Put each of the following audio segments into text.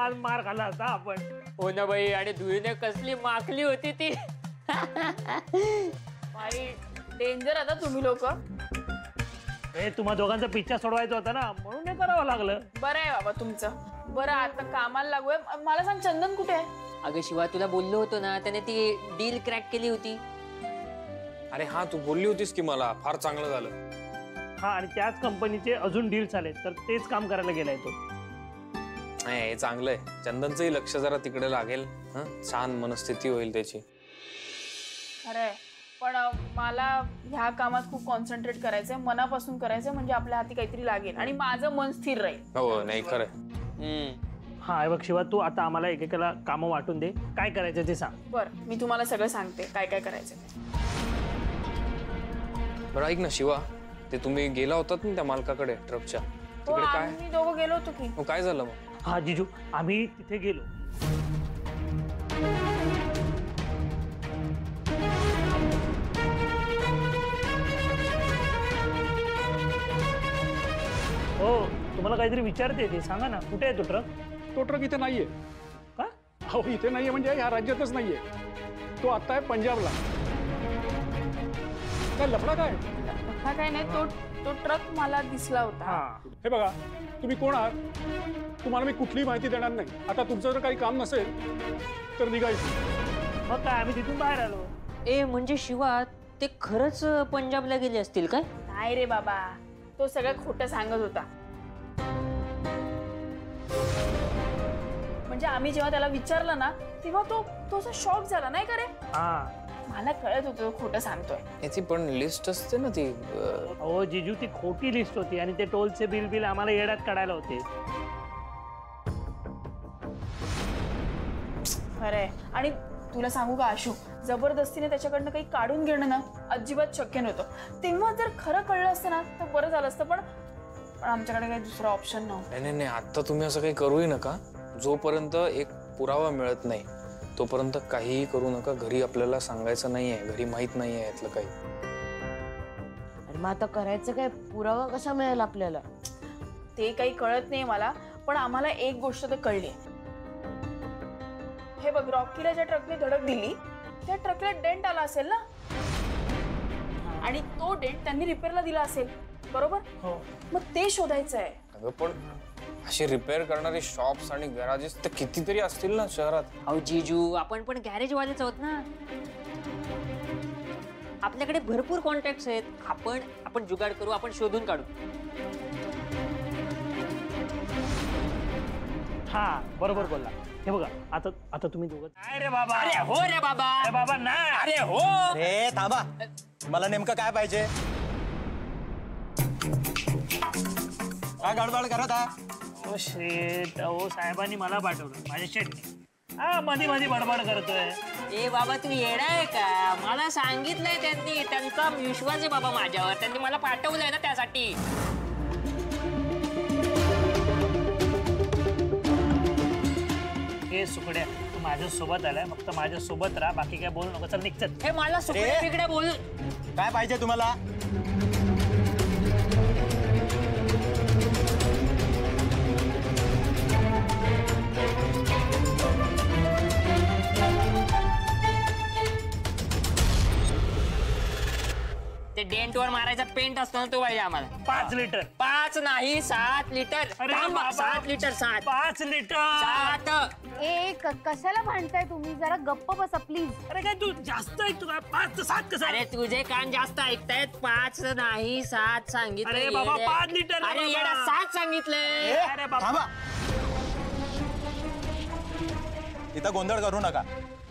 आज मार खाल्ला असता आपण. हो ना बाई, आणि धुळीने कसली माखली होती ती. भाई डेंजर आता तुम्ही लोक. हे तुम्हा दोघांचा पिच्छा सोडवायचा होता ना, म्हणून हे करावं लागलं. बरं आहे बाबा तुमचं. बरं आता कामाला लागूया. मला सांग चंदन कुठे आहे? अगं शिवा, तुला बोललो होतो ना, त्याने ती डील क्रॅक केली होती. अरे हा, तू बोलली होतीस की मला फार चांगलं झालं. हा, आणि त्याच कंपनीचे अजून डील्स आले तर तेच काम करायला गेलाय तो. नाही, हे चांगलं आहे. चंदनचंही लक्ष जरा तिकडे लागेल. छान मनस्थिती होईल त्याची. खरंय, पण मला ह्या कामात खूप कॉन्सन्ट्रेट करायचंय, मनापासून करायचंय, म्हणजे आपल्या हाती काहीतरी लागेल आणि माझं मन स्थिर राहील. हो, नाही खरंय. हा, हे बघ शिवा, तू आता आम्हाला एकेकाला कामं वाटून दे. काय करायचं ते सांग. बरं, मी तुम्हाला सगळं सांगते काय काय करायचं. बरं ऐक ना शिवा, ते तुम्ही गेला होतात ना त्या मालकाकडे ट्रकच्या, तिकडे काय? आम्ही दोघं गेलो होतो की. मग काय झालं मग? हा जिजू, आम्ही तिथे गेलो. हो, तुम्हाला काहीतरी विचारते ते सांगा ना, कुठे आहे तो ट्रक? तो ट्रक इथे नाहीये. का? अहो इथे नाहीये म्हणजे ह्या राज्यातच नाहीये. तो आता आहे पंजाबला. काय लफडा काय? हा काय नाही, तो ट्रक मला दिसला होता. हा, हे बघा, तुम्ही कोण आहात? तुम्हाला मी कुठलीही माहिती देणार नाही. आता तुमचं जर काही काम नसेल तर निघायचं. मग काय, आम्ही तिथून बाहेर आलो. ए म्हणजे शिवा, ते खरंच पंजाबला गेले असतील काय? नाही रे बाबा, तो सगळं खोटं सांगत होता. म्हणजे आम्ही जेव्हा त्याला विचारलं ना, तेव्हा तो असा शॉक झाला नाही का रे. हा, मला कळत होतं तो खोटं सांगतोय. याची पण लिस्ट असते ना ती. हो जिजू, ती खोटी लिस्ट होती आणि ते टोलचे बिल आम्हाला येड्यात काढायला होते. खरंय, आणि तुला सांगू का आशू, जबरदस्तीने त्याच्याकडनं काही काढून घेणं ना अजिबात शक्य नव्हतं. तेव्हा जर खरं कळलं असतं ना तर बरं झालं असतं, पण आमच्याकडे काही दुसरा ऑप्शन नव्हता. नाही, आता तुम्ही असं काही करूही नका. जोपर्यंत एक पुरावा मिळत नाही तोपर्यंत काहीही करू नका. घरी आपल्याला सांगायचं नाहीये, घरी माहित नाहीये यातलं काही. अरे मग आता करायचं काय? पुरावा कसा मिळेल आपल्याला? ते काही कळत नाही मला, पण आम्हाला एक गोष्ट तर कळली. हे बघ, रॉकीला ज्या ट्रकने धडक दिली त्या ट्रकला डेंट आला असेल ना, आणि तो डेंट त्यांनी रिपेअरला दिला असेल, बरोबर? हो. मग ते शोधायचं आहे. अगं पण अशी रिपेअर करणारे शॉप्स आणि गॅरेजेस तर कितीतरी असतील ना शहरात. अहो जीजू, आपण पण गॅरेज वालेच आहोत ना. आपल्याकडे भरपूर कॉन्टॅक्ट्स आहेत. आपण जुगाड करू, आपण शोधून काढू. हा, बरोबर बोलला. हे बघा, आता तुम्ही दोघं. अरे बाबा, अरे हो रे बाबा, अरे बाबा नाही. अरे हो. अरे थांबा, मला नेमकं काय पाहिजे? काय गडबड करत आहे? ओ शेट, अहो साहेबांनी मला पाठवलं, माझ्या शेटने. हा, मध्ये बडबड करतोय. ए बाबा, तू येडा आहे का? मला सांगितलंय त्यांनी, त्यांचा विश्वास आहे बाबा माझ्यावर. त्यांनी मला पाठवलंय ना त्यासाठी. हे सुकड्या, तू माझ्या सोबत आलाय, फक्त माझ्या सोबत राहा, बाकी काय बोलू नको. चल निघत. हे मला सुकड्या बिकड्या बोल. काय पाहिजे तुम्हाला? ते डेंट वर मारायचा पेंट असतो ना, तो पाहिजे आम्हाला. 5 लिटर. 5 नाही 7 लिटर. अरे थांब, बाबा. 7 लिटर. 5 लिटर. 7. कशाला भांडताय तुम्ही? जरा गप्प बसा प्लीज. अरे काय तू जास्त ऐकतो का? 5 ते 7 कसं? अरे तुझे कान जास्त ऐकतायत. 5 नाही 7 सांगितलं. अरे बाबा, 5 लिटर. अरे येडा, 7 सांगितलंय. अरे बाबा, थांबा, इथं गोंधळ करू नका.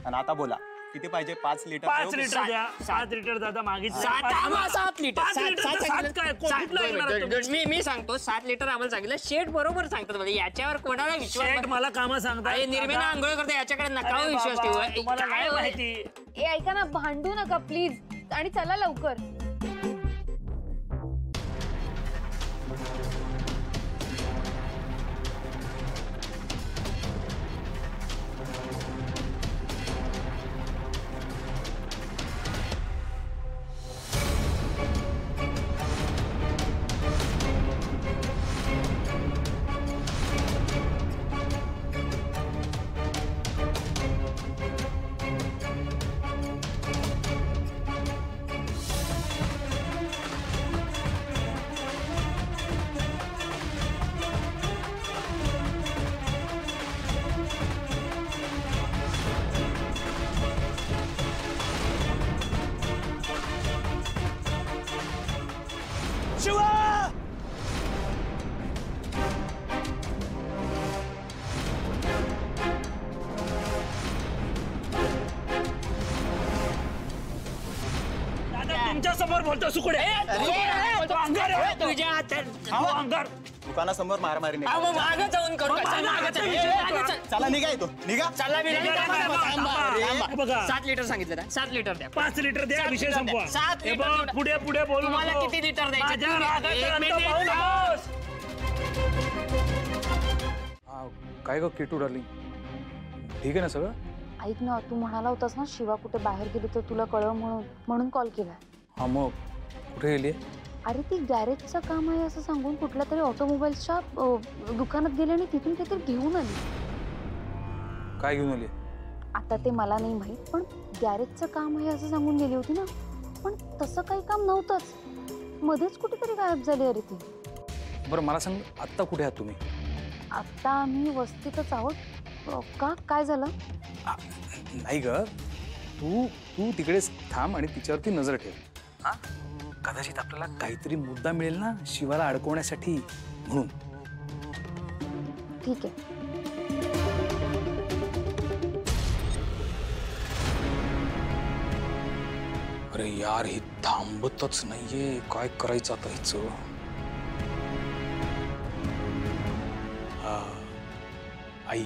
आणि आता बोला, किती पाहिजे? 5 लिटर. 5 लिटर द्या. 7 लिटर दादा मागितलं. 7 लिटर. 5 लिटर. 7 काय? कोणतीतलं ऐकणार आहे तुम्ही? मी सांगतो 7 लिटर आम्हाला सांगितलं. शेठ बरोबर सांगतात मला. याच्यावर कोणाला विश्वास? शेट मला काम सांगता. निर्मेना आंघोळ करते, याच्याकडे नका विश्वास ठेवू. तुम्हाला काय काय होय? माहिती? ए ऐका ना, भांडू नका प्लीज, आणि चला लवकर. शिवा दादा तुमच्या समोर बोलतो सुकडे तो अंगार आहे, तो. तुझ्या हातात तो अंगार दुकानासमोर मारामारी नाही. अहो, मागं जाऊन करू का? मागं चल. मागं चल. चला निघा येतो निघा. चला बी नाही. थांबा, थांबा, थांबा. हे बघा 7 लिटर सांगितलं ना 7 लिटर द्या 5 लिटर द्या सात विषय लिटर संपवा द्या. 7 हे लिटर बघ, तेवढं. पुढे पुढे बोलू तुम्हाला नको. किती लिटर द्यायचे? माझ्या तुम्ही- रागात एक रक्त मिनिट. पाहू नकोस. काय ग किटू डार्लिंग, ठीक आहे ना सगळं? ऐक ना, तू म्हणाला होतास ना शिवा कुठे बाहेर गेली तर तुला कळव म्हणून कॉल केलाय. हा मग कुठे गेली? अरे ती गॅरेजचं काम आहे असं सांगून कुठल्या तरी ऑटोमोबाईल्सच्या दुकानात गेली आणि तिथून काहीतरी घेऊन आली. काय घेऊन आली? आता ते मला नाही माहीत, पण गॅरेजचं काम आहे असं सांगून गेली होती ना. पण तसं काही काम नव्हतंच, मध्येच कुठेतरी गायब झाली. अरे ती बरं मला सांग, आत्ता कुठे आहात तुम्ही? आत्ता आम्ही वस्तीतच आहोत. का काय झालं? नाही ग, तू तू तिकडेच थांब आणि तिच्यावरती नजर ठेव. हा, कदाचित आपल्याला काहीतरी मुद्दा मिळेल ना शिवाला अडकवण्यासाठी, म्हणून. ठीक आहे. अरे यार, ही थांबतच नाहीये, काय करायचं आता हिचं? आई